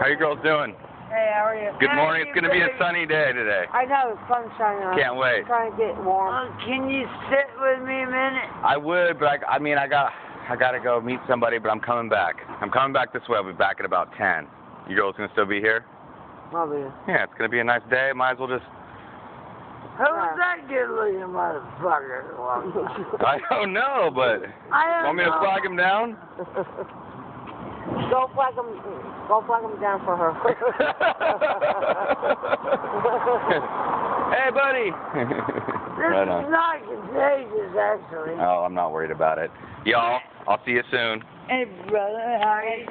How you girls doing? Hey, how are you? Good morning. It's going to be a sunny day today. I know, the sun's shining on. Can't wait. I'm trying to get warm. Can you sit with me a minute? I would, but I got to go meet somebody, but I'm coming back. I'm coming back this way. I'll be back at about 10. You girls going to still be here? I'll be. Yeah, it's going to be a nice day. Might as well just... Who's that good-looking motherfucker? I don't know, but... Want me to flag him down? Go flag him down for her. Hey, buddy! This Right is on. not contagious, actually. Oh, I'm not worried about it. Y'all, I'll see you soon. Hey, brother, how are you?